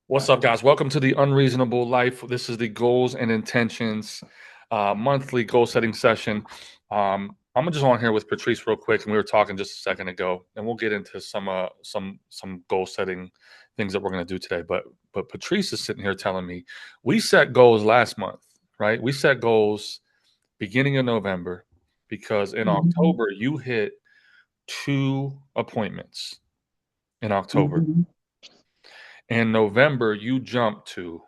What's up, guys? Welcome to the Unreasonable Life. This is the Goals and Intentions monthly goal setting session. I'm just on here with Patrice real quick, and we were talking just a second ago, and we'll get into some goal setting things that we're going to do today. But Patrice is sitting here telling me we set goals last month, right? We set goals beginning of November because in Mhm, October you hit 2 appointments in October. mhm. In November, you jumped to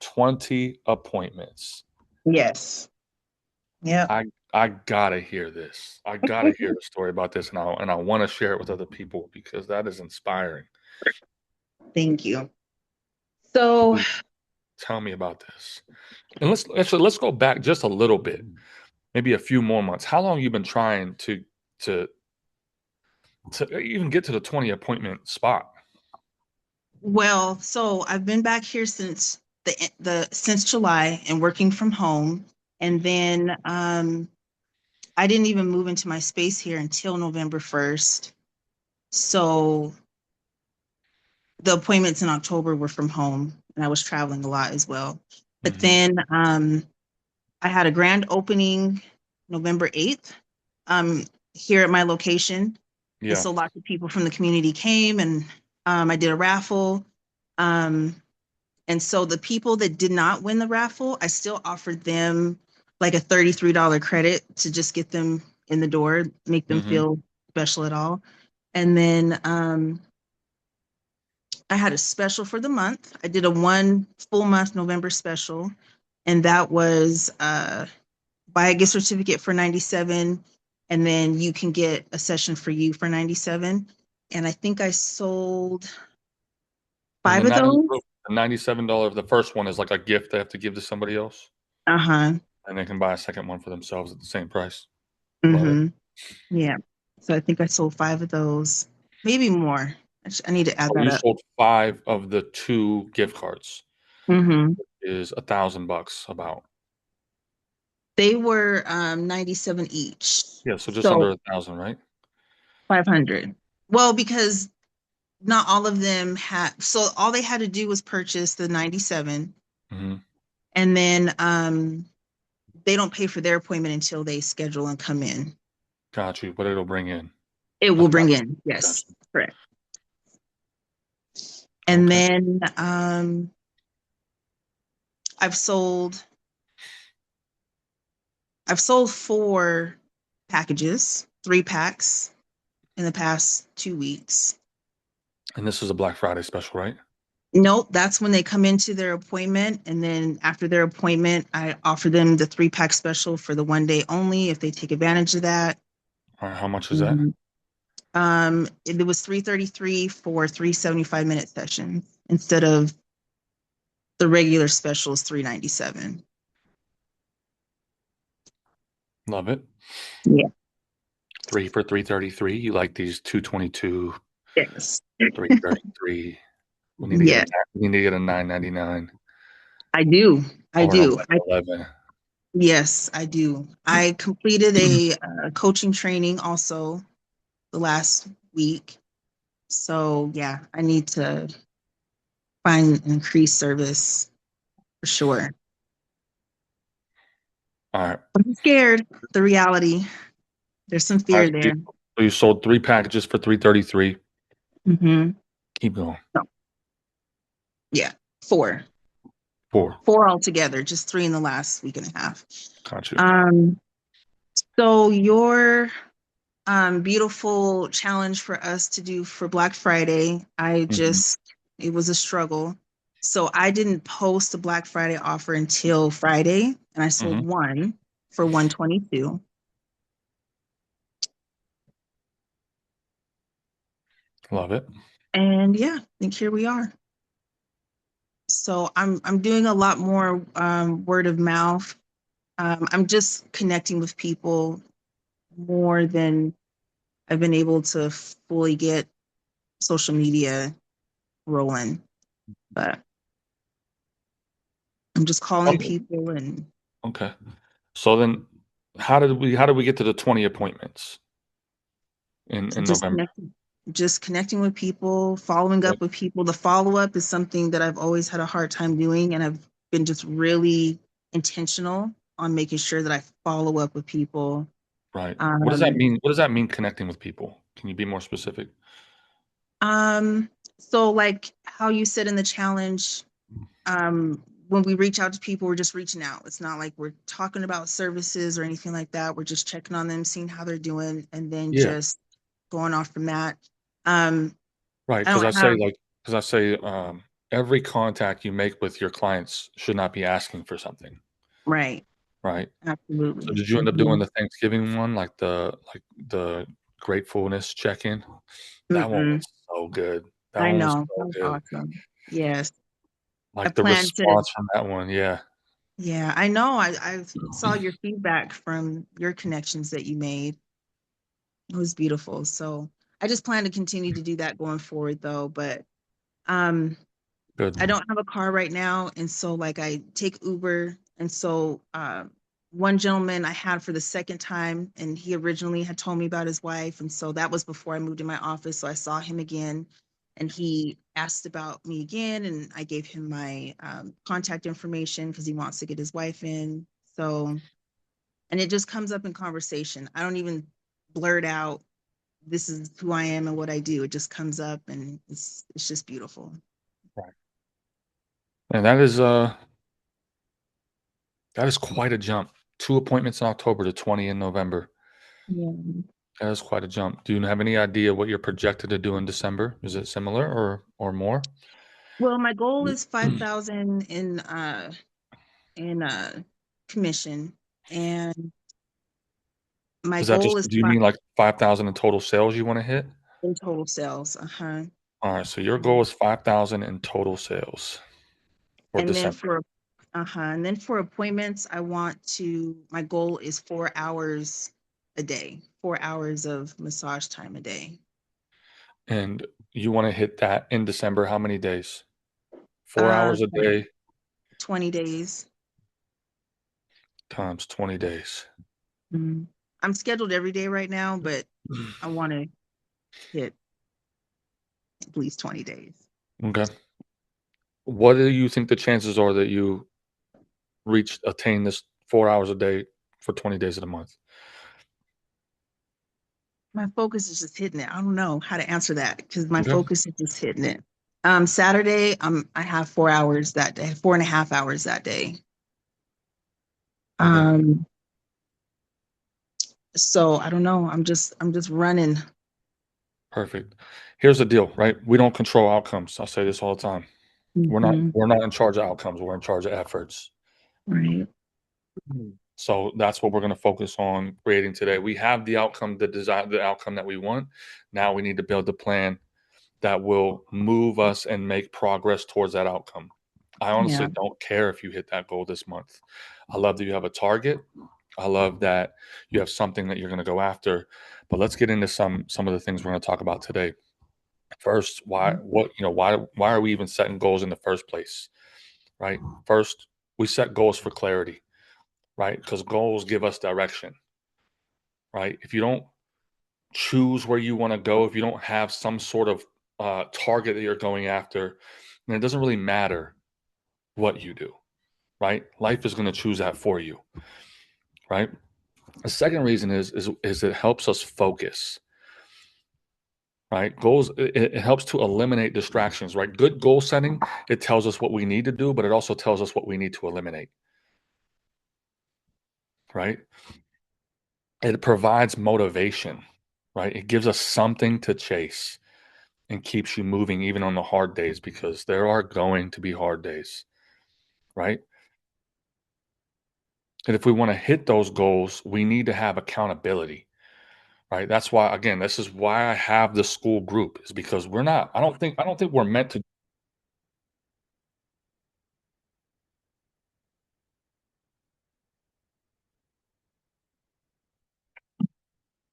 20 appointments. Yes. Yep. I gotta hear this. I gotta hear a story about this, and I want to share it with other people because that is inspiring. Thank you. So, Please tell me about this. And let's go back just a little bit, maybe a few more months. How long you been trying to to even get to the 20 appointment spot? so I've been back here since the since July and working from home, and then I didn't even move into my space here until November 1st. So the appointments in October were from home, and I was traveling a lot as well. But Hmm. then I had a grand opening November 8th here at my location. And Yeah. so lots of people from the community came and I did a raffle. Um, and so the people that did not win the raffle, I still offered them like a $33 credit to just get them in the door, make them Hmm. feel special at all. And then I had a special for the month. I did a one full month November special, and that was buy a gift certificate for 97, and then you can get a session for you for 97. And I think I sold And five of those. the $97, the first one is like a gift they have to give to somebody else, Uh-huh. and they can buy a second one for themselves at the same price. Love it. Mm-hmm. Yeah. So I think I sold five of those, maybe more. I need to add So that you up. sold five of the two gift cards. Mm-hmm. Is $1,000 about. They were 97 each. Yeah, so just under So 1,000, right? 500. Well, because not all of them had, so all they had to do was purchase the 97, Hmm. and then they don't pay for their appointment until they schedule and come in. Got you, but it'll bring in It a will bring thousand. in, Got yes, you. correct. And Okay. then I've sold I've sold four packages, 3 packs in the past 2 weeks. And this is a Black Friday special, right? Nope, that's when they come into their appointment. And then after their appointment, I offer them the 3 pack special for the 1 day only if they take advantage of that. All right, how much is that? Mhm. It was 333 for 3 75-minute sessions instead of the regular special is 397. Love it. Yeah. Three for 333. You like these 222, Yes. 333. Yes, We need to get a 999 I do. I or an do. 1111. Yes, I do. I completed a coaching training also the last week. So yeah, I need to find increased service for sure. All right. I'm scared. The reality. There's some All right. fear there. So you sold three packages for 333. Hmm. Keep going. So, yeah, four. Four. Four altogether, just three in the last week and a half. Got you. Um, so your beautiful challenge for us to do for Black Friday. Hmm. It was a struggle. So I didn't post a Black Friday offer until Friday, and I sold Hmm. one for 122. Love it. And yeah, I think here we are. So I'm doing a lot more word of mouth. I'm just connecting with people more than I've been able to fully get social media rolling. But I'm just calling Okay. people and Okay. So then how did we get to the 20 appointments in just November? connecting. just connecting with people, following Right. up with people. The follow up is something that I've always had a hard time doing, and I've been just really intentional on making sure that I follow up with people. Right. What does that Um, mean? What does that mean connecting with people? Can you be more specific? um, so like how you said in the challenge, when we reach out to people, we're just reaching out. It's not like we're talking about services or anything like that. We're just checking on them, seeing how they're doing, and then Yeah. just going off from that. Um, Right. I don't have, Because I say every contact you make with your clients should not be asking for something. right, Right. So absolutely. did you end up doing Mhm. the Thanksgiving one, the gratefulness check-in? That one Mm-mm. was so good. That I one was know. That so was good. awesome. Yes. I Like the plan to, response from that one, yeah. yeah, I know. I saw your feedback from your connections that you made. It was beautiful. So I just plan to continue to do that going forward though. But um Good. I don't have a car right now, and so like I take Uber, and so one gentleman I had for the second time, and he originally had told me about his wife, and so that was before I moved in my office. So I saw him again, and he asked about me again, and I gave him my contact information because he wants to get his wife in. So, and it just comes up in conversation. I don't even blurt out, "This is who I am and what I do." It just comes up, and it's just beautiful. Right. And that is quite a jump. 2 appointments in October to 20 in November. Yeah. That is quite a jump. Do you have any idea what you're projected to do in December? Is it similar or more? Well, my goal is 5,000 in commission, and my Is that goal just is do you mean like 5,000 in total sales you wanna hit? in total sales. Uh-huh. Alright, so your goal is 5,000 in total sales for And then December. for and then for appointments, my goal is 4 hours a day, 4 hours of massage time a day. And you wanna hit that in December, how many days? 4 Uh hours a day 20 days. times 20 days. Mhm. I'm scheduled every day right now, but I want to hit at least 20 days. Okay. What do you think the chances are that you attain this 4 hours a day for 20 days of the month? My focus is just hitting it. I don't know how to answer that because my Okay, focus is just hitting it. Saturday, I have 4 hours that day, 4.5 hours that day. okay, Um, so I don't know. I'm just running. perfect. Here's the deal, right? We don't control outcomes. I say this all the time. Mhm. We're not in charge of outcomes, we're in charge of efforts. Right. So that's what we're gonna focus on creating today. We have the outcome that we want. Now we need to build the plan that will move us and make progress towards that outcome. I Yeah. honestly don't care if you hit that goal this month. I love that you have a target. I love that you have something that you're going to go after. But let's get into some of the things we're going to talk about today. First, why are we even setting goals in the first place? Right? First, we set goals for clarity, right? Because goals give us direction, right? If you don't choose where you want to go, if you don't have some sort of target that you're going after, then it doesn't really matter what you do, right? Life is going to choose that for you, right? The second reason is it helps us focus, right? It helps to eliminate distractions, right? Good goal setting, it tells us what we need to do, but it also tells us what we need to eliminate, right? It provides motivation, right? It gives us something to chase and keeps you moving even on the hard days because there are going to be hard days, right? And if we want to hit those goals, we need to have accountability, right? That's why, again, this is why I have the school group is because I don't think we're meant to.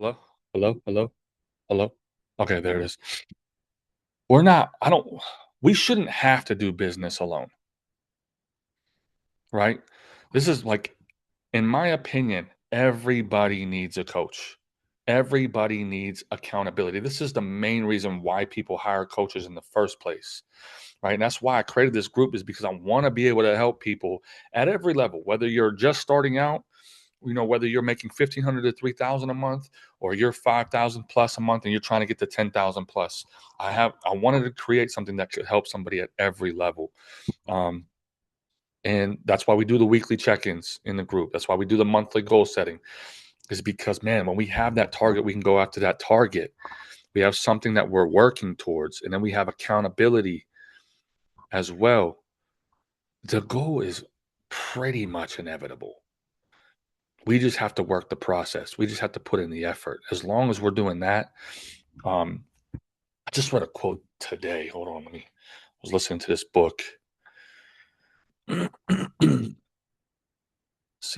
Hello, hello, hello, hello. Okay, there it is. We're not, I don't, we shouldn't have to do business alone, right? This is like, in my opinion, everybody needs a coach. Everybody needs accountability. This is the main reason why people hire coaches in the first place, right? And that's why I created this group, is because I want to be able to help people at every level, whether you're just starting out, whether you're making 1,500 to 3,000 a month, or you're 5,000 plus a month and you're trying to get to 10,000 plus. I wanted to create something that could help somebody at every level. And that's why we do the weekly check-ins in the group. That's why we do the monthly goal setting, is because, man, when we have that target, we can go after that target. We have something that we're working towards, and then we have accountability as well. The goal is pretty much inevitable. We just have to work the process. We just have to put in the effort. As long as we're doing that, I just read a quote today. Hold on, I was listening to this book. See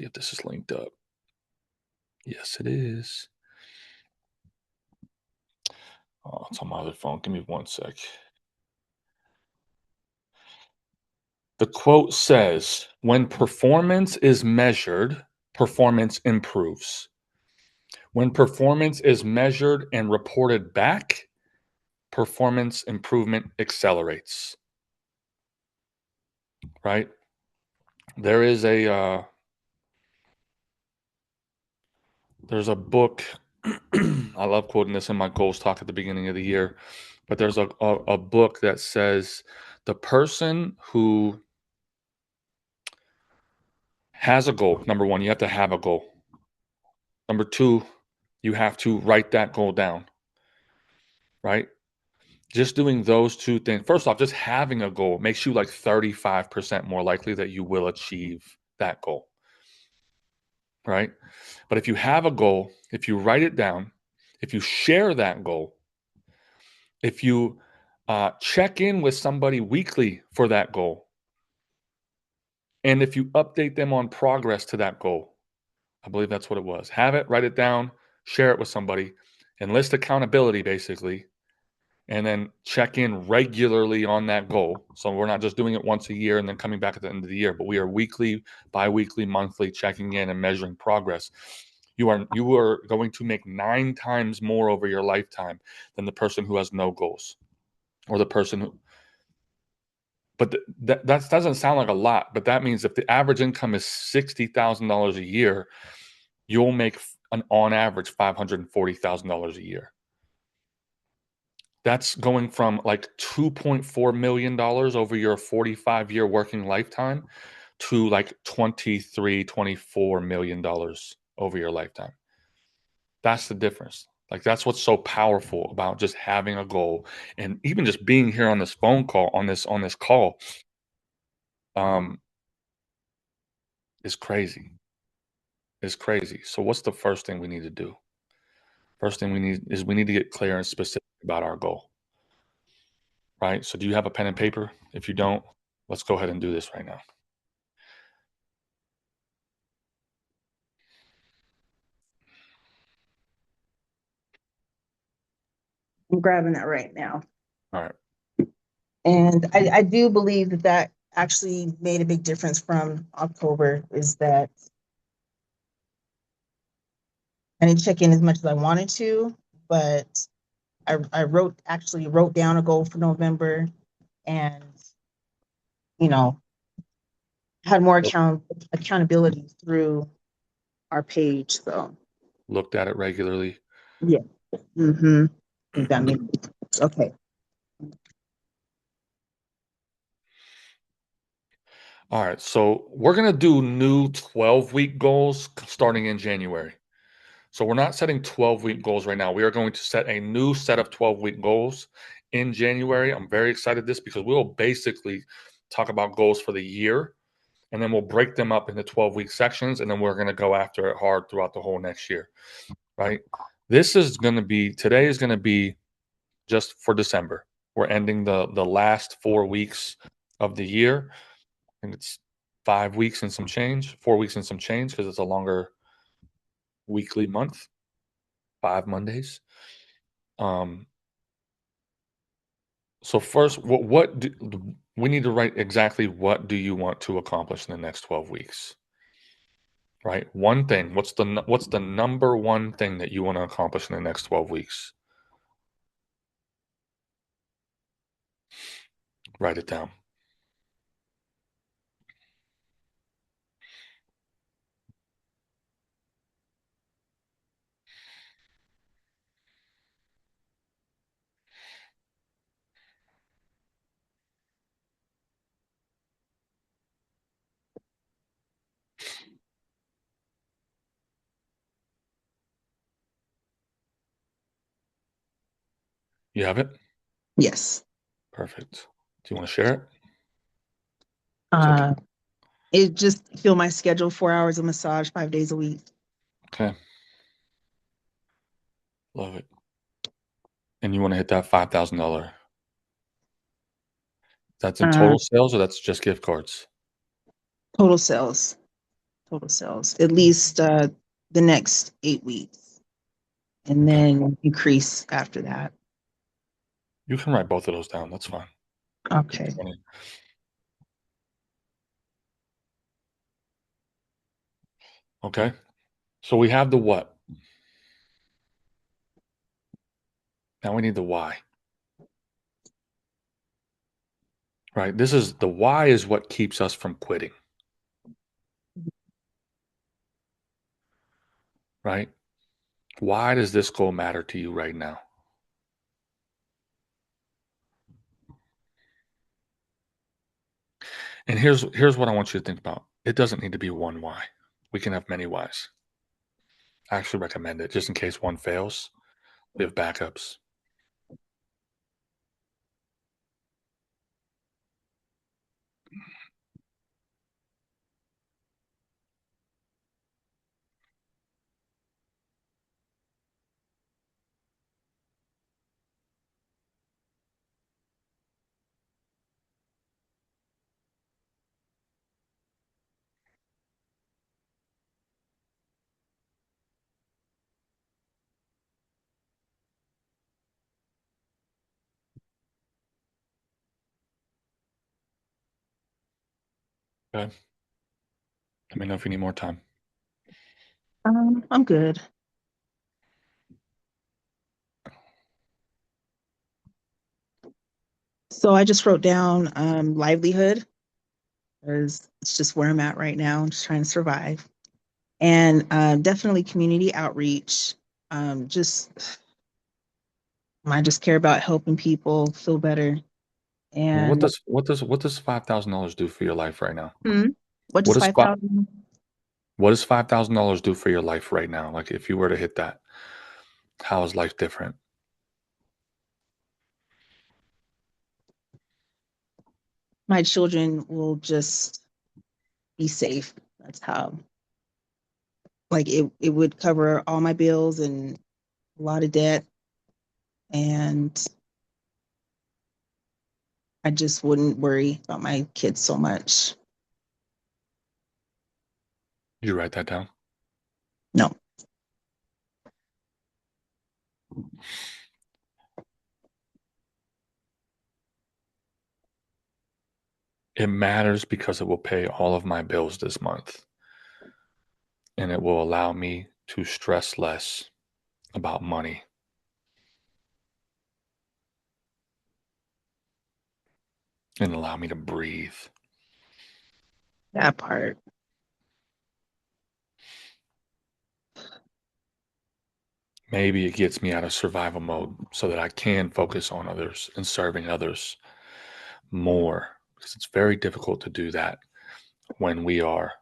if this is linked up. Yes, it is. Oh, it's on my other phone. Give me one sec. The quote says, "When performance is measured, performance improves. When performance is measured and reported back, performance improvement accelerates." Right? There is there's a book. I love quoting this in my goals talk at the beginning of the year, but there's a book that says the person who has a goal, number one, you have to have a goal. Number two, you have to write that goal down, right? Just doing those two things. First off, just having a goal makes you like 35% more likely that you will achieve that goal, right? But if you have a goal, if you write it down, if you share that goal, if you check in with somebody weekly for that goal, and if you update them on progress to that goal, I believe that's what it was. Have it, write it down, share it with somebody, enlist accountability basically, and then check in regularly on that goal. So we're not just doing it once a year and then coming back at the end of the year, but we are weekly, bi-weekly, monthly checking in and measuring progress. You are going to make 9 times more over your lifetime than the person who has no goals, or the person who. But that doesn't sound like a lot, but that means if the average income is $60,000 a year, you'll make on average $540,000 a year. That's going from like $2.4 million over your 45-year working lifetime to like $23-24 million over your lifetime. That's the difference. Like, that's what's so powerful about just having a goal, and even just being here on this phone call, on this call, um, is crazy. It's crazy. So what's the first thing we need to do? First thing we need to get clear and specific about our goal, right? So do you have a pen and paper? If you don't, let's go ahead and do this right now. I'm grabbing that right now. All right. And I do believe that that actually made a big difference from October, is that I didn't check in as much as I wanted to, but I actually wrote down a goal for November, and, you know, had more accountability through our page. So Looked at it regularly. yeah. Mm-hmm. That makes okay. All right. So we're going to do new 12-week goals starting in January. So we're not setting 12-week goals right now. We are going to set a new set of 12-week goals in January. I'm very excited this, because we'll basically talk about goals for the year, and then we'll break them up into 12-week sections, and then we're going to go after it hard throughout the whole next year, right? Today is going to be just for December. We're ending the last 4 weeks of the year. I think it's 5 weeks and some change, 4 weeks and some change, because it's a longer weekly month, 5 Mondays. So first, we need to write exactly what do you want to accomplish in the next 12 weeks, right? One thing. What's the number one thing that you want to accomplish in the next 12 weeks? Write it down. You have it? Yes. Perfect. Do you want to share it? It's okay. Uh, it just fill my schedule, 4 hours of massage, 5 days a week. Okay. Love it. And you want to hit that $5,000. That's in Uh, total sales or that's just gift cards? total sales, total sales, at least the next 8 weeks, and Okay. then increase after that. You can write both of those down. That's fine. Keep Okay. 20. Okay. So we have the what. Now we need the why. Right? This is the why is what keeps us from quitting. Right? Why does this goal matter to you right now? And here's what I want you to think about. It doesn't need to be one why. We can have many whys. I actually recommend it just in case one fails. We have backups. Okay. Let me know if you need more time. I'm good. So I just wrote down livelihood, because it's just where I'm at right now. I'm just trying to survive. And definitely community outreach. Just I just care about helping people feel better. Well, what And does what does what does $5,000 do for your life right now? hmm, what What does does five fi- thousand? what does $5,000 do for your life right now? Like if you were to hit that, how is life different? My children will just be safe. That's how. Like it would cover all my bills and a lot of debt, and I just wouldn't worry about my kids so much. Did you write that down? No. It matters because it will pay all of my bills this month, and it will allow me to stress less about money and allow me to breathe. That part. Maybe it gets me out of survival mode so that I can focus on others and serving others more because it's very difficult to do that when we are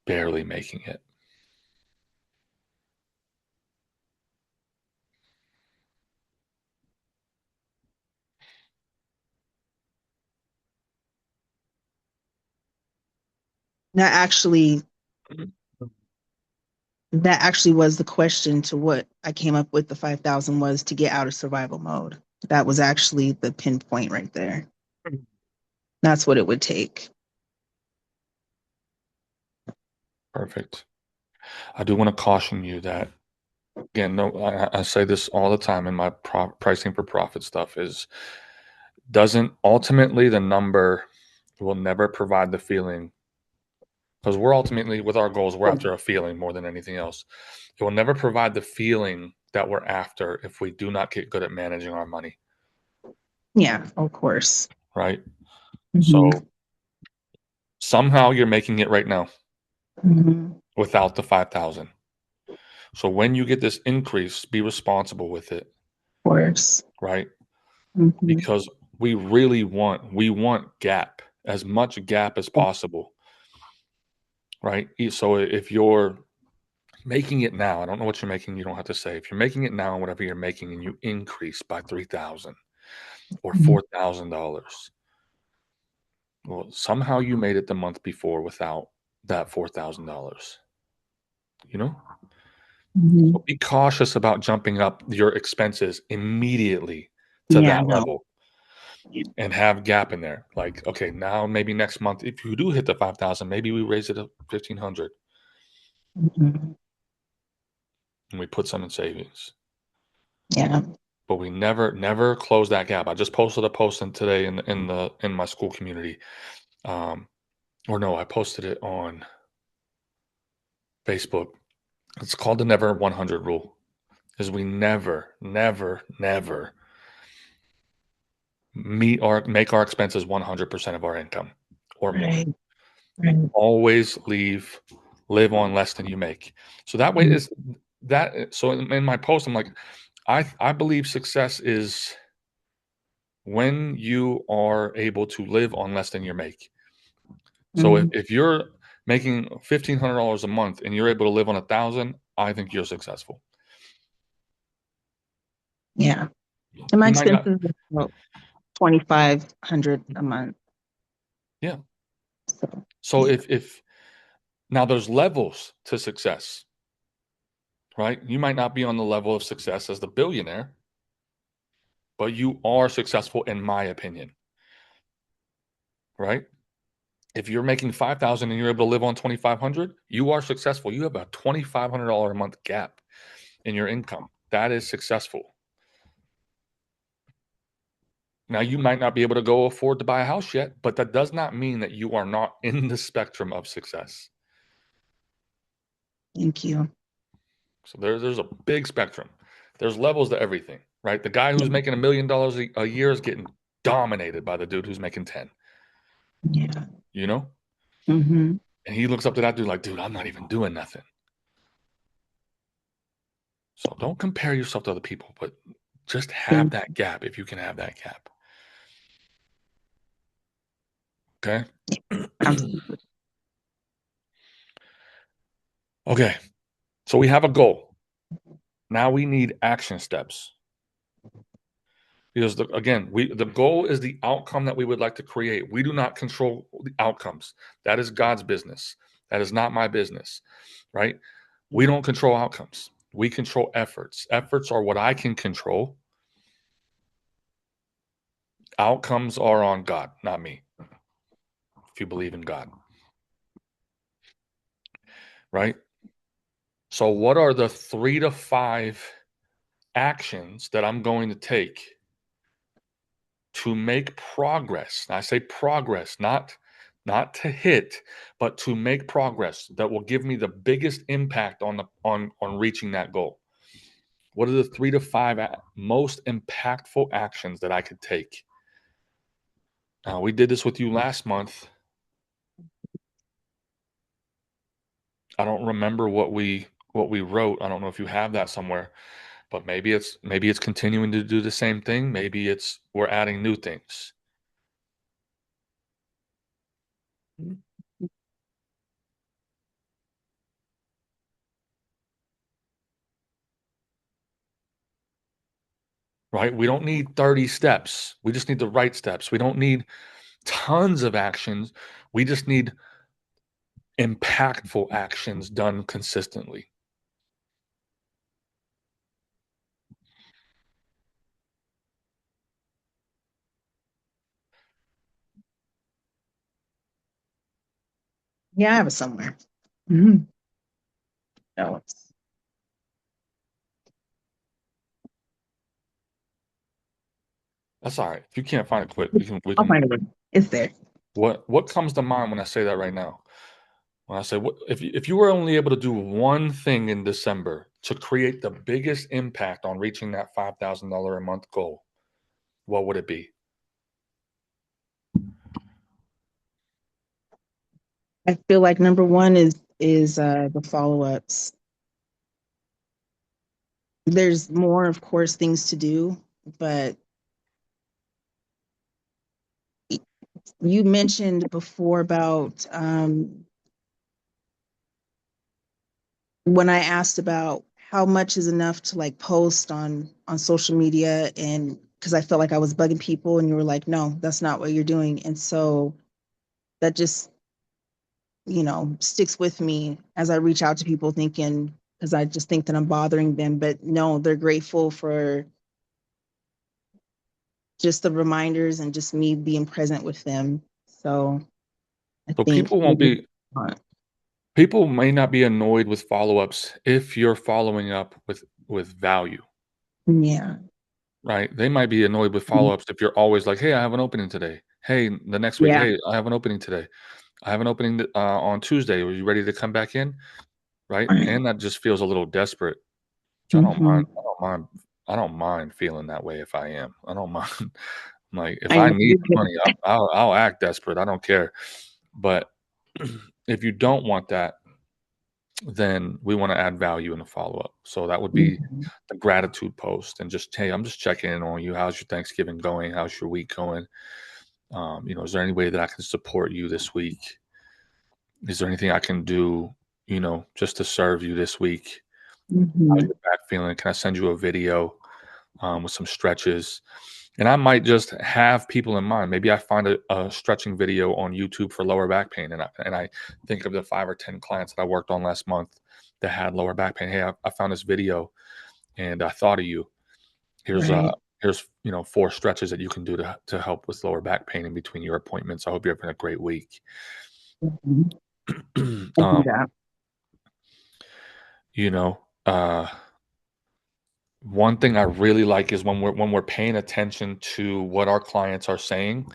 barely making it. That actually that actually was the question to what I came up with. The 5,000 was to get out of survival mode. That was actually the pinpoint right there. That's what it would take. Perfect. I do want to caution you that again, no, I say this all the time in my pricing for profit stuff is doesn't ultimately the number will never provide the feeling because we're ultimately with our goals, we're after a feeling more than anything else. It will never provide the feeling that we're after if we do not get good at managing our money, Yeah, of course. right? Hmm. So somehow you're making it right now Hmm. without the 5,000. So when you get this increase, be responsible with it, Of course. right? Hmm. Because we want gap, as much gap as possible, right? So if you're making it now, I don't know what you're making, you don't have to say. If you're making it now, whatever you're making, and you increase by 3,000 or $4,000, well, somehow you made it the month before without that $4,000. You know? So Hmm. be cautious about jumping up your expenses immediately to Yeah, I that know. level and have gap in there. Like, okay, now maybe next month, if you do hit the 5,000, maybe we raise it to 1,500 Hmm. and we put some in savings. Yeah. But we never close that gap. I just posted a post today in my Skool community. Um, or no, I posted it on Facebook. It's called the never 100 rule. Is we never make our expenses 100% of our income or more. Right. Right. Always live on less than you make. So that way is that so in my post I'm like I believe success is when you are able to live on less than you make. So Hmm. if you're making $1,500 a month and you're able to live on 1,000, I think you're successful. Yeah. And my You might not, expenses are about 2,500 a month. yeah. So So yeah. if now there's levels to success, right? You might not be on the level of success as the billionaire, but you are successful in my opinion, right? If you're making 5,000 and you're able to live on 2,500, you are successful. You have a $2,500 a month gap in your income. That is successful. Now, you might not be able to go afford to buy a house yet, but that does not mean that you are not in the spectrum of success. Thank you. So there's a big spectrum. There's levels to everything, right? The guy who's Yeah. making $1 million a year is getting dominated by the dude who's making 10, Yeah. you know? Hmm. And he looks up to that dude like, dude, I'm not even doing nothing. So don't compare yourself to other people, but just have Thank that gap if you can have that gap. Okay. you. Absolutely. Okay. So we have a goal. Now we need action steps. Because again, the goal is the outcome that we would like to create. We do not control the outcomes. That is God's business. That is not my business, right? We don't control outcomes. We control efforts. Efforts are what I can control. Outcomes are on God, not me. If you believe in God, right? So what are the 3 to 5 actions that I'm going to take to make progress? And I say progress, not to hit, but to make progress that will give me the biggest impact on reaching that goal. What are the 3 to 5 most impactful actions that I could take? We did this with you last month. I don't remember what we wrote. I don't know if you have that somewhere, but maybe it's continuing to do the same thing. Maybe it's we're adding new things. Right? We don't need 30 steps. We just need the right steps. We don't need tons of actions. We just need impactful actions done consistently. Yeah, I have it somewhere. Hmm. No, That's all right. If you can't find it quick, we I'll can find it. It's there. what comes to mind when I say that right now? When I say, what if you were only able to do one thing in December to create the biggest impact on reaching that $5,000 a month goal, what would it be? I feel like number one is the follow-ups. There's more, of course, things to do, but you mentioned before about when I asked about how much is enough to like post on social media, and because I felt like I was bugging people, and you were like, no, that's not what you're doing. And so that just, sticks with me as I reach out to people thinking, because I just think that I'm bothering them, but no, they're grateful for just the reminders and just me being present with them. So I So think people won't maybe, be people may not be annoyed with follow-ups if you're following up with value, yeah. right? They might be annoyed with follow-ups if you're always like, "Hey, I have an opening today. Hey, the next week, Yeah. hey, I have an opening today. I have an opening on Tuesday. Are you ready to come back in?" Right? And that just feels a little desperate, which I don't mind. Hmm. I don't mind. I don't mind feeling that way if I am. I don't mind. Like if I I know need you're the good. money, I'll act desperate. I don't care. But if you don't want that, then we want to add value in the follow up. So that would be Mhm. the gratitude post and just, hey, I'm just checking in on you. How's your Thanksgiving going? How's your week going? Is there any way that I can support you this week? Is there anything I can do, just to serve you this week? How's Mhm. your back feeling? Can I send you a video with some stretches? And I might just have people in mind. Maybe I find a stretching video on YouTube for lower back pain, and I think of the 5 or 10 clients that I worked on last month that had lower back pain. Hey, I found this video, and I thought of you. Here's Right. here's 4 stretches that you can do to help with lower back pain in between your appointments. I hope you're having a great week. Mhm. I do um, that. you know, uh, one thing I really like is when we're paying attention to what our clients are saying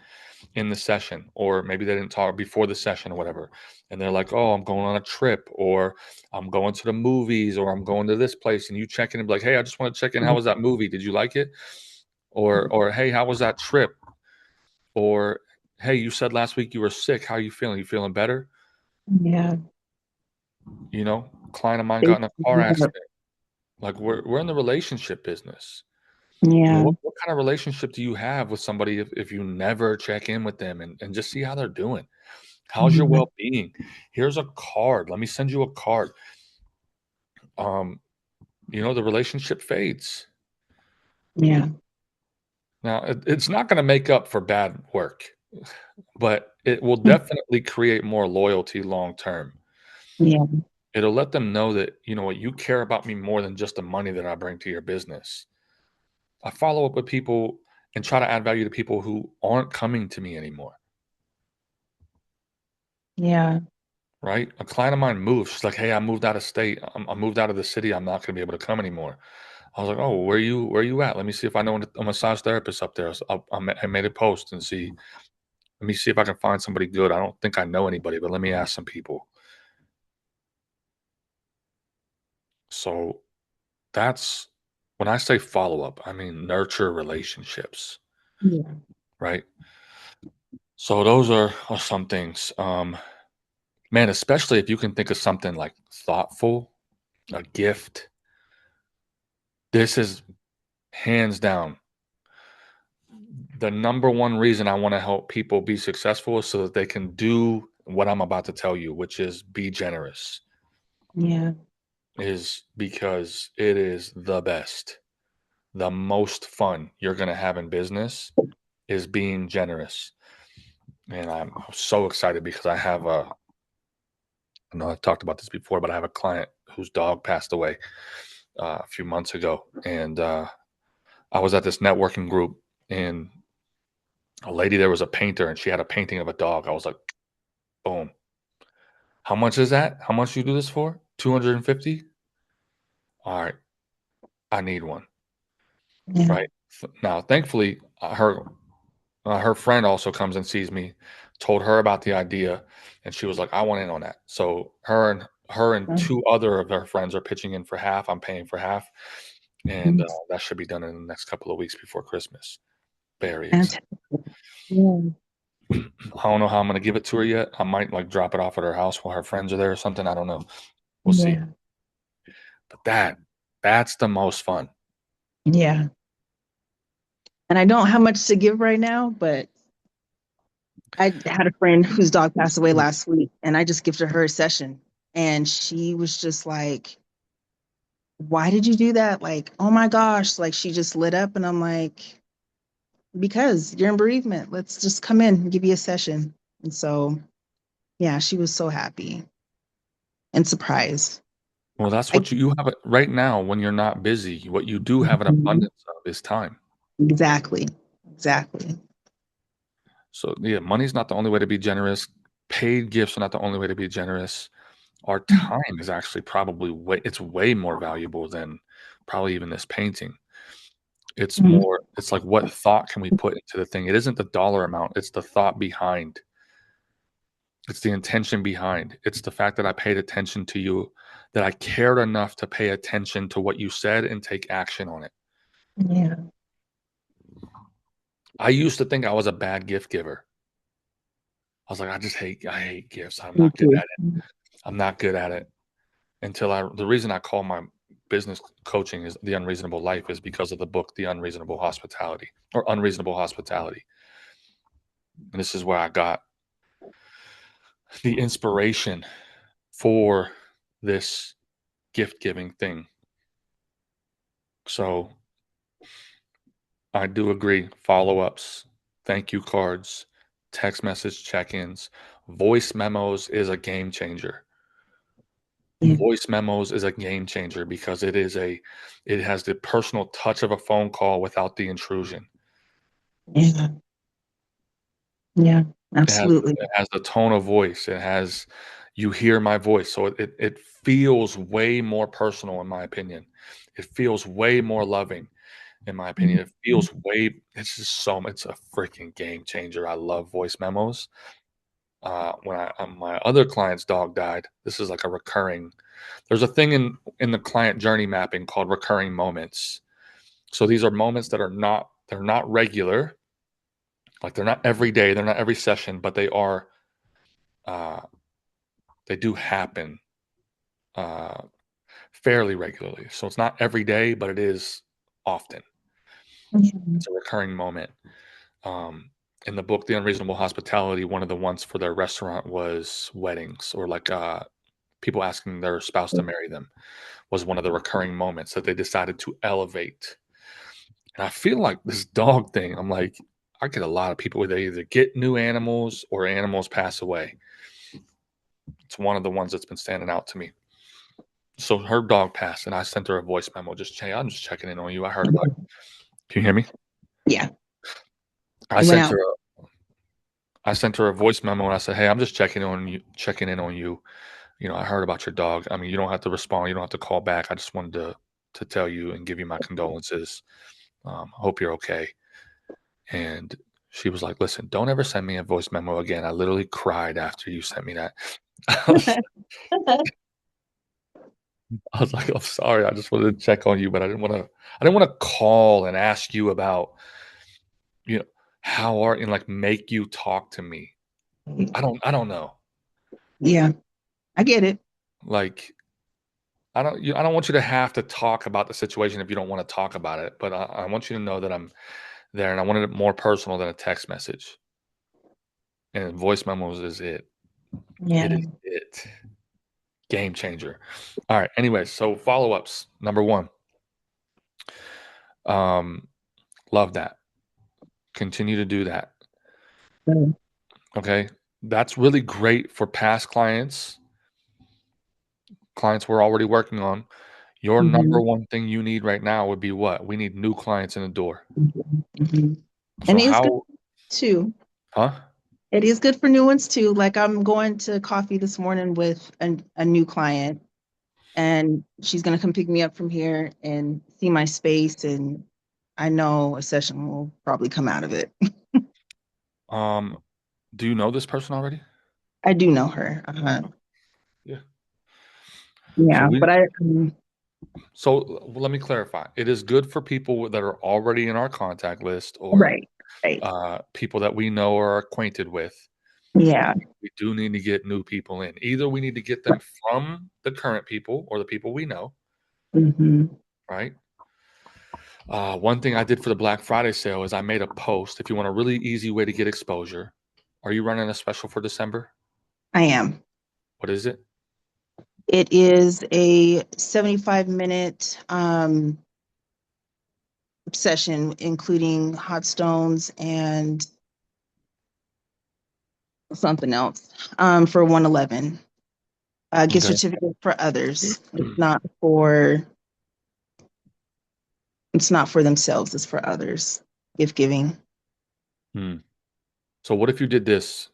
in the session, or maybe they didn't talk before the session or whatever, and they're like, oh, I'm going on a trip, or I'm going to the movies, or I'm going to this place, and you check in and be like, hey, I just want to check in, how was that movie, did you like it? Or hey, how was that trip? Or hey, you said last week you were sick, how are you feeling, you feeling better? Yeah. Client of mine They- got in a car accident. Like, we're in the relationship business. Yeah. What kind of relationship do you have with somebody if you never check in with them and just see how they're doing? How's your Yeah. well-being? Here's a card. Let me send you a card. Um, the relationship fades. Yeah. Now, it's not going to make up for bad work, but it will definitely create more loyalty long term. Yeah. It'll let them know that, you know what, you care about me more than just the money that I bring to your business. I follow up with people and try to add value to people who aren't coming to me anymore, Yeah. right? A client of mine moved. She's like, hey, I moved out of state. I moved out of the city. I'm not going to be able to come anymore. I was like, "Oh, where you at? Let me see if I know a massage therapist up there." So I made a post and see. Let me see if I can find somebody good. I don't think I know anybody, but let me ask some people. So that's when I say follow up, I mean nurture relationships, Yeah. right? So those are some things. Man, especially if you can think of something like thoughtful, a gift. This is hands down the number one reason I want to help people be successful is so that they can do what I'm about to tell you, which is be generous, Yeah. is because it is the best. The most fun you're going to have in business is being generous. And I'm so excited because I know I've talked about this before, but I have a client whose dog passed away a few months ago. And I was at this networking group, and a lady there was a painter, and she had a painting of a dog. I was like, boom. How much is that? How much you do this for? 250? All right, I need one, Yeah. right? Now, thankfully, her Her friend also comes and sees me, told her about the idea, and she was like, "I want in on that." So her and Mm. two other of her friends are pitching in for half. I'm paying for half, and that should be done in the next couple of weeks before Christmas. Very excited. Fantastic. Yeah. I don't know how I'm gonna give it to her yet. I might like drop it off at her house while her friends are there or something. I don't know. We'll see. Yeah. But that's the most fun. Yeah. And I don't have much to give right now, but I had a friend whose dog passed away last week, and I just gifted her a session. And she was just like, why did you do that? Like, oh my gosh, like she just lit up. And I'm like, because you're in bereavement. Let's just come in and give you a session. And so, yeah, she was so happy and surprised. Well, that's I, what you have it right now when you're not busy. What you do have an Mhm. abundance of is time. Exactly. Exactly. So yeah, money's not the only way to be generous. Paid gifts are not the only way to be generous. Our time is actually probably way more valuable than probably even this painting. Mhm. It's like what thought can we put into the thing? It isn't the dollar amount, it's the thought behind. It's the intention behind. It's the fact that I paid attention to you, that I cared enough to pay attention to what you said and take action on it. Yeah. I used to think I was a bad gift giver. I was like, I hate gifts. I'm Me not good too. at it. I'm not good at it. The reason I call my business coaching is the unreasonable life is because of the book, The Unreasonable Hospitality or Unreasonable Hospitality. And this is where I got the inspiration for this gift giving thing. So I do agree. Follow ups, thank you cards, text message check ins, voice memos is a game changer. Yeah. Voice memos is a game changer because it has the personal touch of a phone call without the intrusion. Yeah. Yeah. Absolutely. It has the tone of voice. It has you hear my voice, so it feels way more personal in my opinion. It feels way more loving in my opinion. It feels way it's a freaking game changer. I love voice memos. When my other client's dog died, this is like a recurring. There's a thing in the client journey mapping called recurring moments. So these are moments that they're not regular, like they're not every day, they're not every session, but uh, they do happen uh, fairly regularly. So it's not every day, but it is often. Yeah. It's a recurring moment. Um, in the book, The Unreasonable Hospitality, one of the ones for their restaurant was weddings or like people asking their spouse to marry them was one of the recurring moments that they decided to elevate. And I feel like this dog thing, I'm like, I get a lot of people where they either get new animals or animals pass away. It's one of the ones that's been standing out to me. So her dog passed, and I sent her a voice memo. I'm just checking in on you. I heard about you. Can you hear me? Yeah. I It went sent out. her. I sent her a voice memo, and I said, "Hey, I'm just checking in on you. You know, I heard about your dog. I mean, you don't have to respond. You don't have to call back. I just wanted to tell you and give you my condolences. Hope you're okay." And she was like, "Listen, don't ever send me a voice memo again. I literally cried after you sent me that." I was like, "I'm sorry. I just wanted to check on you, but I didn't want to call and ask you about, you know, how are and like make you talk to me. I don't know. Yeah. I get it. Like I don't want you to have to talk about the situation if you don't want to talk about it, but I want you to know that I'm there and I wanted it more personal than a text message. And voice memos is it. Yeah. It is it. Game changer. All right. Anyway, so follow-ups. Number one. Um, love that. Continue to do that. Okay. That's really great for past clients we're already working on. Your number Mhm. one thing you need right now would be what? We need new clients in the door. Mhm. Mhm. So And it's good how, too. huh? It is good for new ones too. Like I'm going to coffee this morning with a new client, and she's going to come pick me up from here and see my space. And I know a session will probably come out of it. Um, do you know this person already? I do know her. Uh-huh. Yeah. So Yeah, we but let me clarify. It is good for people that are already in our contact list or right, right. people that we know or are acquainted with. Yeah. We do need to get new people in. Either we need to get them from the current people or the people we know, Mm-hmm. right? One thing I did for the Black Friday sale is I made a post. If you want a really easy way to get exposure, are you running a special for December? I am. What is it? It is a 75-minute session, including hot stones and something else for 111. Gift Okay. certificate for others. It's not for themselves, it's for others. Gift giving. Hmm. So what if you did this?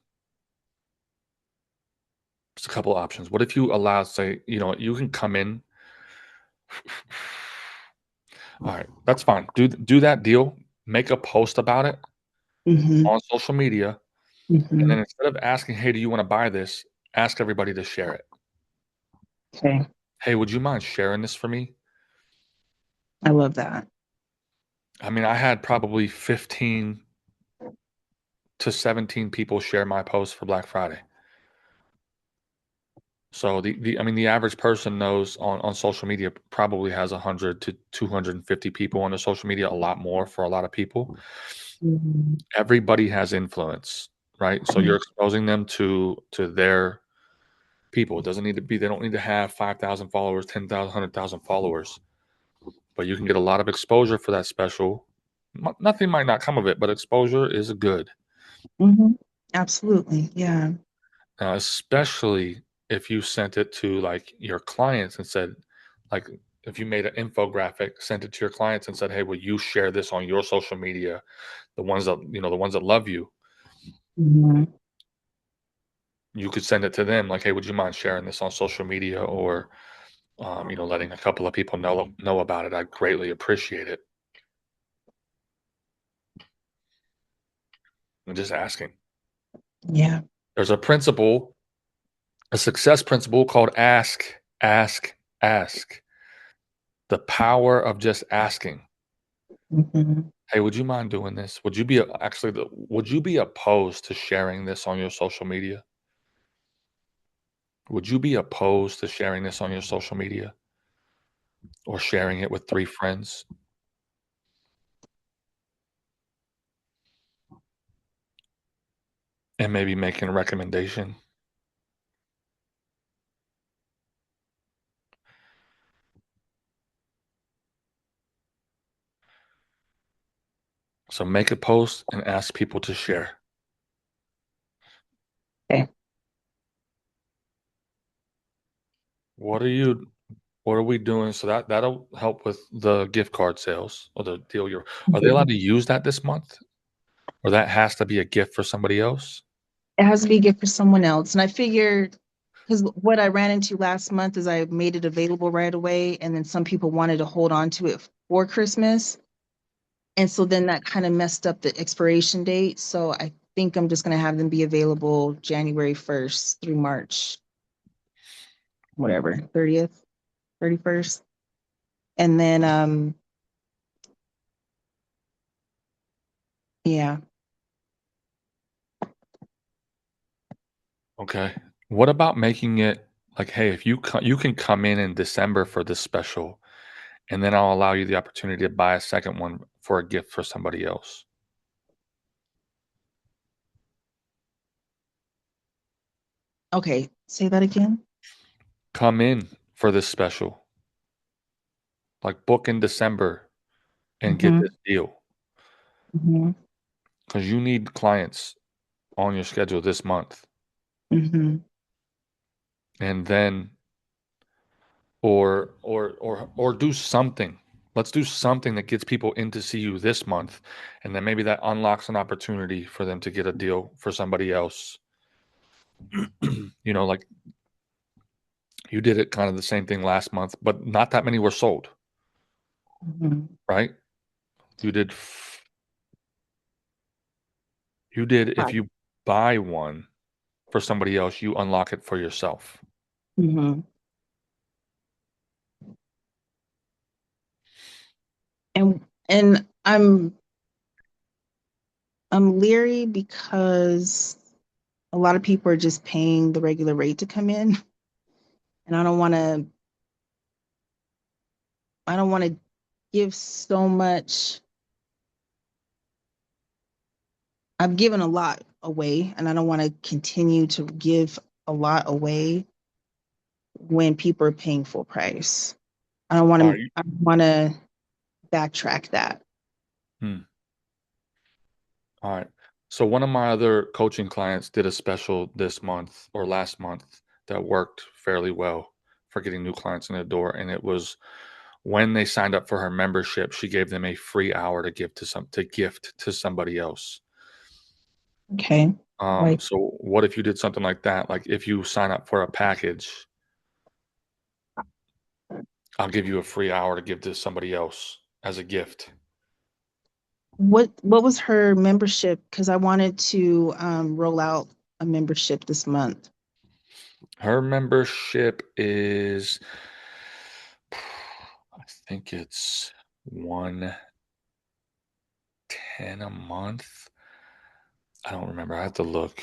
Just a couple options. What if you allow, say, you can come in. All right, that's fine. Do that deal. Make a post about it Mm-hmm. on social media, and Mm-hmm. then instead of asking, "Hey, do you want to buy this?" Ask everybody to share it. Okay. Hey, would you mind sharing this for me? I love that. I mean, I had probably 15 to 17 people share my post for Black Friday. So the average person knows on social media probably has 100 to 250 people on the social media, a lot more for a lot of people. Mhm. Everybody has influence, right? So you're exposing them to their people. It doesn't need to be they don't need to have 5,000 followers, 10,000, 100,000 followers, but you can get a lot of exposure for that special. Nothing might not come of it, but exposure is good. Mm-hmm. Absolutely. Yeah. Especially if you sent it to like your clients and said, like, if you made an infographic, sent it to your clients and said, "Hey, will you share this on your social media? The ones that love you, Hmm. you could send it to them. Like, hey, would you mind sharing this on social media or, letting a couple of people know about it? I greatly appreciate it." I'm just asking. Yeah. There's a success principle called ask, ask, ask. The power of just asking. Hmm. Hey, would you mind doing this? Would you be opposed to sharing this on your social media? Would you be opposed to sharing this on your social media or sharing it with 3 friends and maybe making a recommendation? So make a post and ask people to share. Okay. What are you what are we doing? So that'll help with the gift card sales or the deal you're are they allowed Mhm. to use that this month? Or that has to be a gift for somebody else? It has to be a gift for someone else. And I figured, because what I ran into last month is I made it available right away, and then some people wanted to hold on to it for Christmas. And so then that kind of messed up the expiration date. So I think I'm just going to have them be available January 1st through March, whatever, 30th, 31st. And then, yeah. Okay. What about making it like, hey, if you can come in December for this special, and then I'll allow you the opportunity to buy a second one for a gift for somebody else. Okay. Say that again. Come in for this special, like book in December and get Mm-hmm. this deal Mm-hmm. because you need clients on your schedule this month, Mm-hmm. and then or do something. Let's do something that gets people in to see you this month, and then maybe that unlocks an opportunity for them to get a deal for somebody else. Like you did it kind of the same thing last month, but not that many were sold, Mm-hmm. right? You did You did if Right. you buy one for somebody else, you unlock it for yourself. Hmm. And I'm leery because a lot of people are just paying the regular rate to come in, and I don't want to give so much. I've given a lot away, and I don't want to continue to give a lot away when people are paying full price. Are you I want to backtrack that. hmm, all right. So one of my other coaching clients did a special this month or last month that worked fairly well for getting new clients in the door. And it was when they signed up for her membership, she gave them a free hour to give to gift to somebody else. Okay. Like, So what if you did something like that? Like if you sign up for a package, I'll give you a free hour to give to somebody else as a gift. what was her membership? Because I wanted to roll out a membership this month. Her membership is, I think it's 110 a month. I don't remember. I have to look.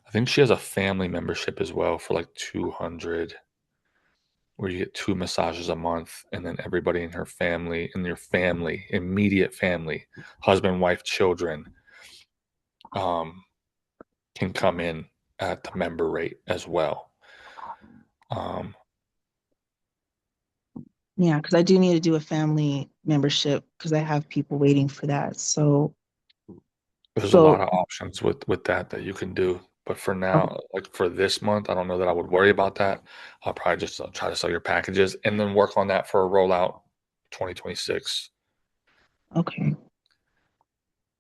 I think she has a family membership as well for like 200, where you get two massages a month, and then everybody in her family, in your family, immediate family, husband, wife, children, um, can come in at the member rate as well. Um, Yeah, because I do need to do a family membership because I have people waiting for that. there's a So lot of options with that you can do. But for okay, now, like for this month, I don't know that I would worry about that. I'll probably just try to sell your packages and then work on that for a rollout 2026. okay.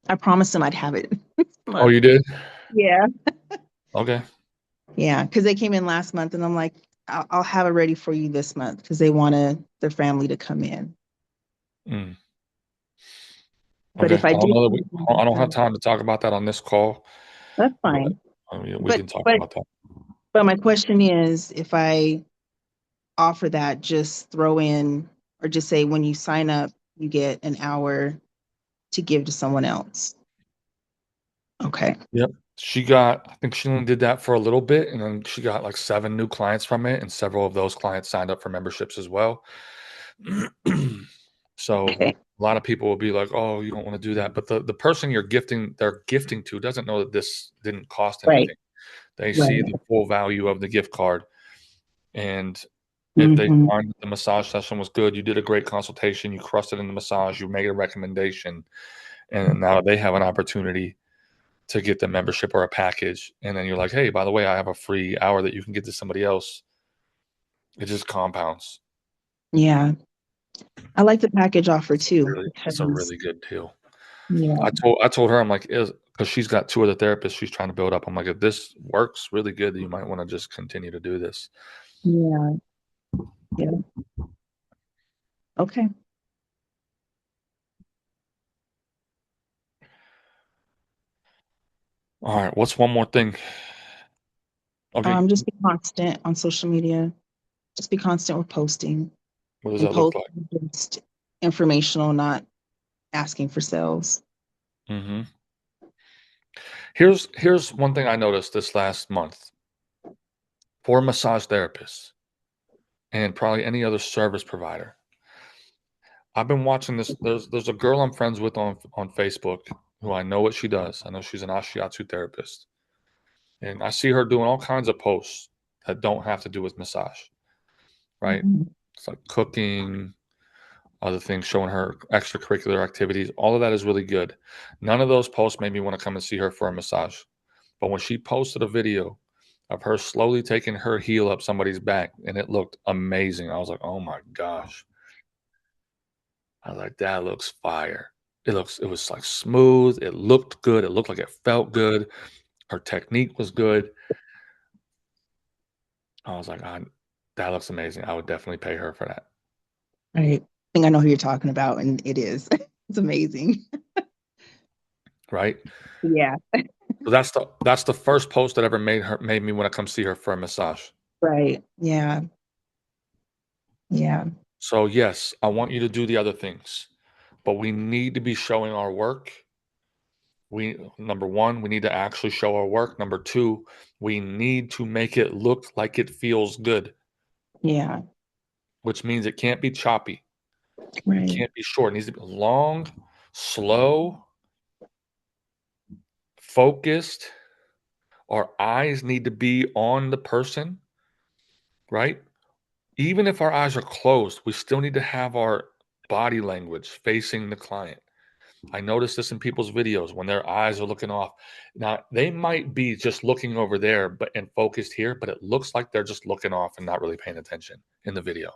I promised them I'd have it this Oh, month. you did? Yeah. Okay. Yeah, because they came in last month, and I'm like, I'll have it ready for you this month because they wanted their family to come in. Mm, But okay. if I I don't do, know that I don't have time to talk about that on this call, that's but fine. I mean, we But can talk but about that. but my question is, if I offer that, just throw in or just say when you sign up, you get an hour to give to someone else. Okay. Yep. I think she only did that for a little bit, and then she got like 7 new clients from it, and several of those clients signed up for memberships as well. So Okay. a lot of people will be like, "Oh, you don't want to do that," but the person they're gifting to doesn't know that this didn't cost Right. anything. They see Right. the full value of the gift card, and if they Hmm. find that the massage session was good, you did a great consultation, you crushed it in the massage, you made a recommendation, and now they have an opportunity to get the membership or a package, and then you're like, "Hey, by the way, I have a free hour that you can get to somebody else." It just compounds. Yeah. I like the package offer too It's a because really good deal. yeah, I told her, I'm like, is because she's got 2 other therapists she's trying to build up. I'm like, "If this works really good, you might wanna just continue to do this." yeah, yeah. Okay. Alright, what's one more thing? Okay, Just be constant on social media. Just be constant with posting what does and that look post like? just informational, not asking for sales. Mhm. Here's one thing I noticed this last month for massage therapists and probably any other service provider. I've been watching this. There's a girl I'm friends with on Facebook who I know what she does. I know she's an Ashiatsu therapist, and I see her doing all kinds of posts that don't have to do with massage, right? Mhm. It's like cooking, other things, showing her extracurricular activities. All of that is really good. None of those posts made me want to come and see her for a massage. But when she posted a video of her slowly taking her heel up somebody's back, and it looked amazing, I was like, oh my gosh. I was like, that looks fire. It was like smooth. It looked good. It looked like it felt good. Her technique was good. I was like, that looks amazing. I would definitely pay her for that. Right. I think I know who you're talking about, and it is. It's amazing. right? Yeah. So that's the first post that ever made me want to come see her for a massage. Right. Yeah. Yeah. So yes, I want you to do the other things, but we need to be showing our work. We Number one, we need to actually show our work. Number two, we need to make it look like it feels good, Yeah. which means it can't be choppy. It Right. can't be short. It needs to be long, slow, focused. Our eyes need to be on the person, right? Even if our eyes are closed, we still need to have our body language facing the client. I notice this in people's videos when their eyes are looking off. Now, they might be just looking over there but and focused here, but it looks like they're just looking off and not really paying attention in the video.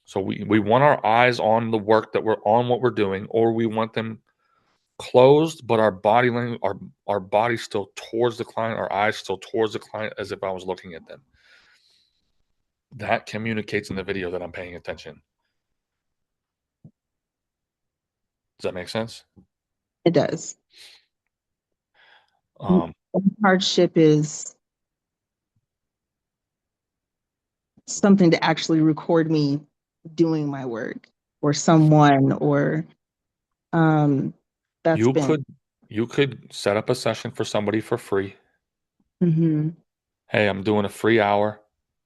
So we want our eyes on the work that we're on what we're doing, or we want them closed, but our body language, our body still towards the client, our eyes still towards the client as if I was looking at them. That communicates in the video that I'm paying attention. Does that make sense? It does. Um, Hardship is something to actually record me doing my work or someone or um that's you been could you could set up a session for somebody for free. hmm Hey, I'm doing a free hour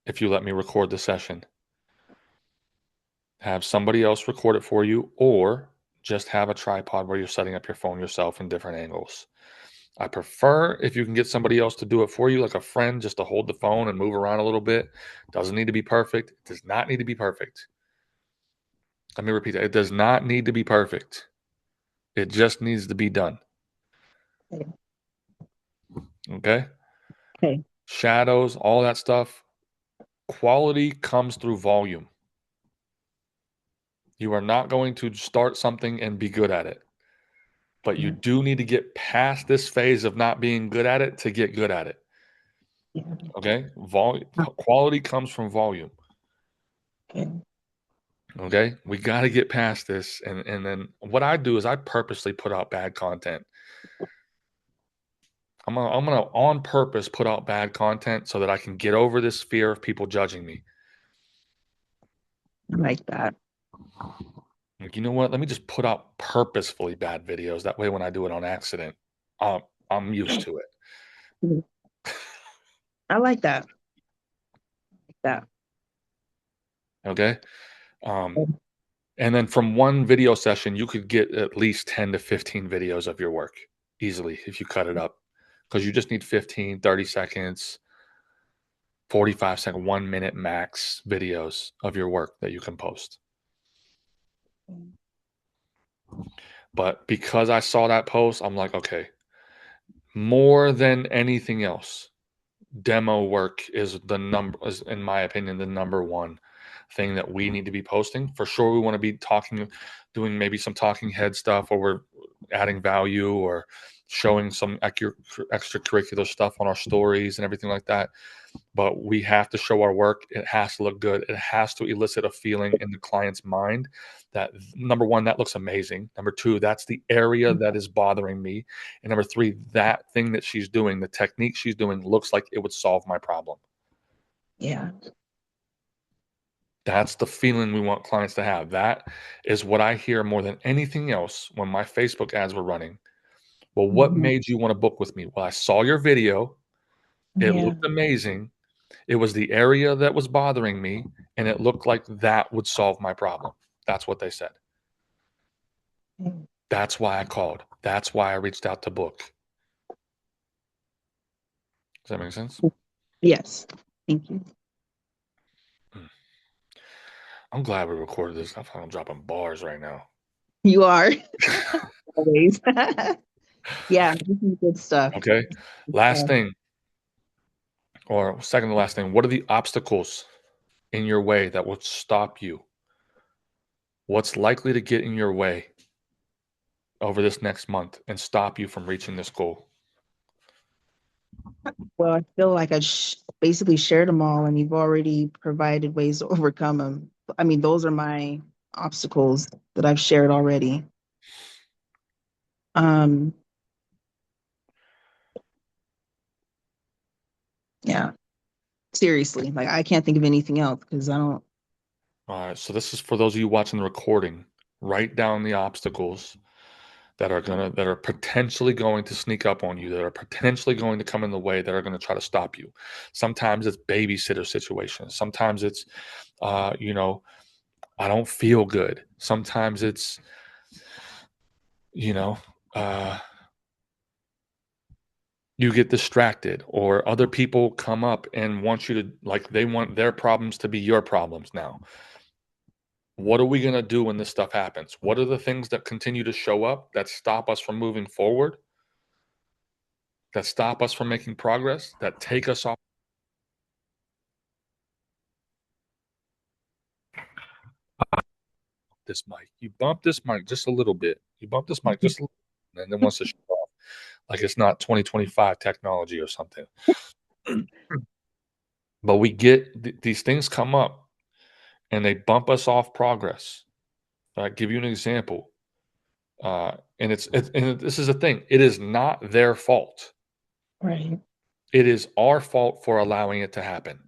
if you let me record the session. Have somebody else record it for you, or just have a tripod where you're setting up your phone yourself in different angles. I prefer if you can get somebody else to do it for you, like a friend, just to hold the phone and move around a little bit. Doesn't need to be perfect. It does not need to be perfect. Let me repeat that. It does not need to be perfect. It just needs to be done. okay. Okay? Okay. Shadows, all that stuff. Quality comes through volume. You are not going to start something and be good at it, but you Yeah. do need to get past this phase of not being good at it to get good at it. Yeah. Okay? Quality comes from volume. Okay. Okay? We got to get past this. And then what I do is I purposely put out bad content. I'm gonna on purpose put out bad content so that I can get over this fear of people judging me. I like that. Like, you know what? Let me just put out purposefully bad videos. That way, when I do it on accident, I'm used to it. Mhm. I like that. That. Okay. And then from one video session, you could get at least 10 to 15 videos of your work easily if you cut it up because you just need 15, 30 seconds, 45-second, 1 minute max videos of your work that you can post. But because I saw that post, I'm like, okay, more than anything else, demo work is in my opinion the number one thing that we need to be posting. For sure we want to be doing maybe some talking head stuff where we're adding value or showing some extracurricular stuff on our stories and everything like that, but we have to show our work. It has to look good. It has to elicit a feeling in the client's mind that, number one, that looks amazing. Number two, that's the area that is bothering me. And number three, that thing that she's doing, the technique she's doing, looks like it would solve my problem. Yeah. That's the feeling we want clients to have. That is what I hear more than anything else when my Facebook ads were running. Well, what Mhm. made you want to book with me? Well, I saw your video. It Yeah. looked amazing. It was the area that was bothering me, and it looked like that would solve my problem. That's what they said. That's why I called. That's why I reached out to book. Does that make sense? Yes. Thank you. Mm. I'm glad we recorded this. I feel like I'm dropping bars right now. You are always. Yeah, this is good stuff. Okay. Last thing, or second to last thing, what are the obstacles in your way that will stop you? What's likely to get in your way over this next month and stop you from reaching this goal? Well, I feel like I basically shared them all, and you've already provided ways to overcome them. I mean, those are my obstacles that I've shared already. Yeah. Seriously. Like I can't think of anything else because I don't. All right. So this is for those of you watching the recording. Write down the obstacles that are potentially going to sneak up on you, that are potentially going to come in the way, that are going to try to stop you. Sometimes it's babysitter situations. Sometimes it's you know, I don't feel good. Sometimes it's, you know, uh you get distracted, or other people come up and want you to, like, they want their problems to be your problems now. What are we going to do when this stuff happens? What are the things that continue to show up that stop us from moving forward, that stop us from making progress, that take us off this mic? You bump this mic just a little bit. You bump this mic just a little bit, and then once to shut off, like it's not 2025 technology or something. But we get these things come up and they bump us off progress. I'll give you an example. And this is the thing. It is not their fault. Right. It is our fault for allowing it to happen.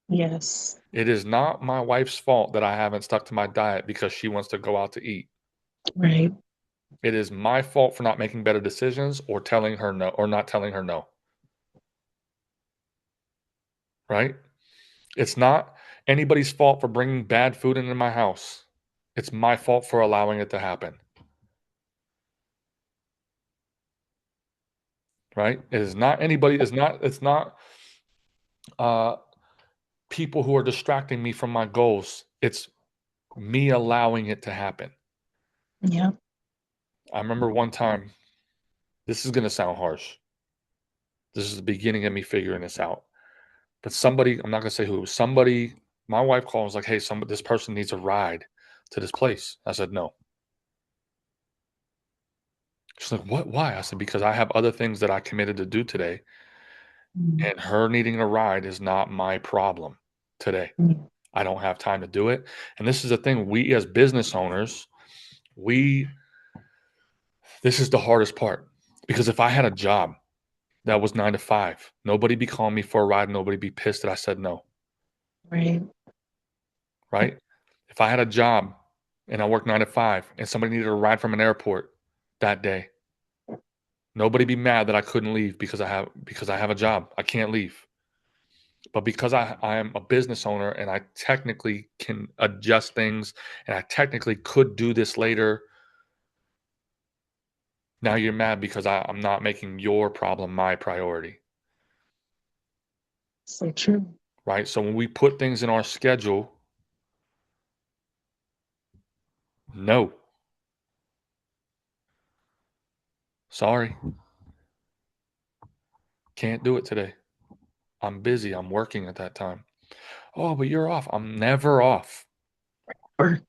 Yes. It is not my wife's fault that I haven't stuck to my diet because she wants to go out to eat. Right. It is my fault for not making better decisions or telling her no, or not telling her no. Right? It's not anybody's fault for bringing bad food into my house. It's my fault for allowing it to happen. Right? It is not anybody. It's not uh, people who are distracting me from my goals. It's me allowing it to happen. Yeah. I remember one time, this is going to sound harsh. This is the beginning of me figuring this out. But somebody, I'm not going to say who, somebody, my wife called and was like, hey, this person needs a ride to this place. I said, no. She's like, what? Why? I said, because I have other things that I committed to do today. Mm. And her needing a ride is not my problem today. Mm. I don't have time to do it. And this is the thing, we as business owners, we this is the hardest part, because if I had a job that was 9 to 5, nobody be calling me for a ride, nobody be pissed that I said no, Right. right? If I had a job and I worked 9 to 5 and somebody needed a ride from an airport that day, nobody be mad that I couldn't leave because I have a job. I can't leave. But because I am a business owner and I technically can adjust things and I technically could do this later, now you're mad because I'm not making your problem my priority, So true. right? So when we put things in our schedule, no, sorry, can't do it today. I'm busy. I'm working at that time. Oh, but you're off. I'm never off. Or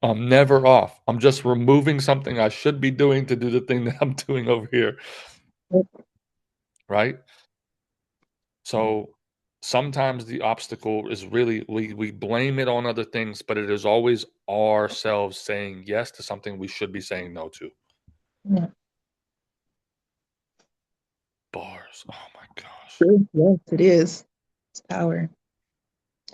I'm never off. I'm just removing something I should be doing to do the thing that I'm doing over here, right? So sometimes the obstacle is really we blame it on other things, but it is always ourselves saying yes to something we should be saying no to. yeah. Bars. Oh my gosh. True. Yes, it is. It's power.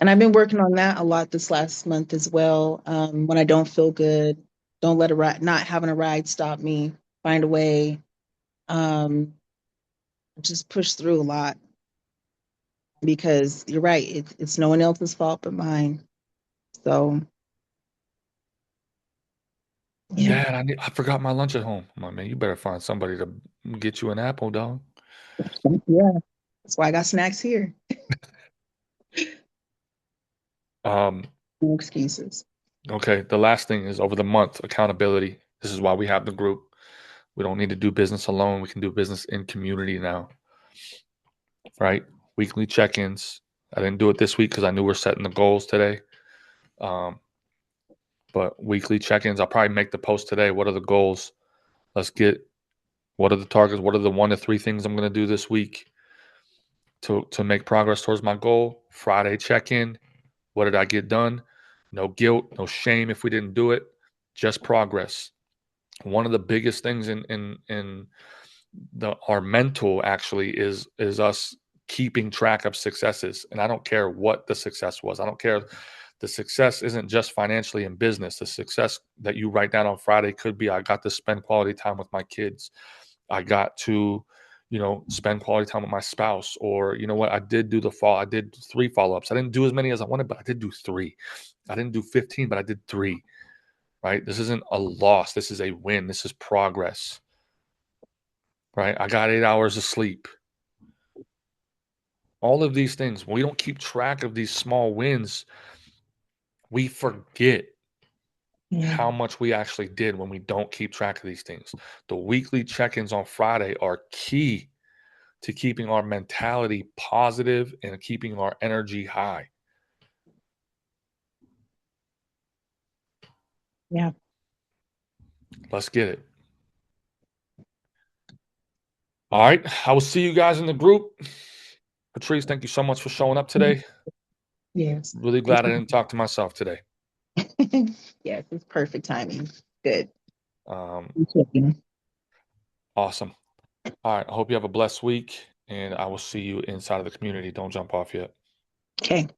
And I've been working on that a lot this last month as well. When I don't feel good, don't let a ride, not having a ride stop me. Find a way. Um, just push through a lot because you're right. It's no one else's fault but mine. So yeah, Dad, I forgot my lunch at home. I'm like, man, you better find somebody to get you an apple, dog. yeah. That's why I got snacks here. Um, No excuses. okay, the last thing is over the month, accountability. This is why we have the group. We don't need to do business alone. We can do business in community now, right? Weekly check-ins. I didn't do it this week because I knew we're setting the goals today. Um, but weekly check-ins. I'll probably make the post today. What are the goals? Let's get what are the targets? What are the 1 to 3 things I'm going to do this week to make progress towards my goal? Friday check-in. What did I get done? No guilt, no shame if we didn't do it. Just progress. One of the biggest things in our mental actually is us keeping track of successes. And I don't care what the success was. I don't care. The success isn't just financially in business. The success that you write down on Friday could be I got to spend quality time with my kids. I got to, spend quality time with my spouse. Or, you know what, I did do I did 3 follow-ups. I didn't do as many as I wanted, but I did do 3. I didn't do 15, but I did 3. Right? This isn't a loss. This is a win. This is progress. Right? I got 8 hours of sleep. All of these things, when we don't keep track of these small wins, we forget Yeah. how much we actually did when we don't keep track of these things. The weekly check-ins on Friday are key to keeping our mentality positive and keeping our energy high. Yeah. Let's get it. All right. I will see you guys in the group. Patrice, thank you so much for showing up today. Yes. Really glad I didn't talk to myself today. Yes, it's perfect timing. Good. Um, Thank you. awesome. All right. I hope you have a blessed week, and I will see you inside of the community. Don't jump off yet. Okay.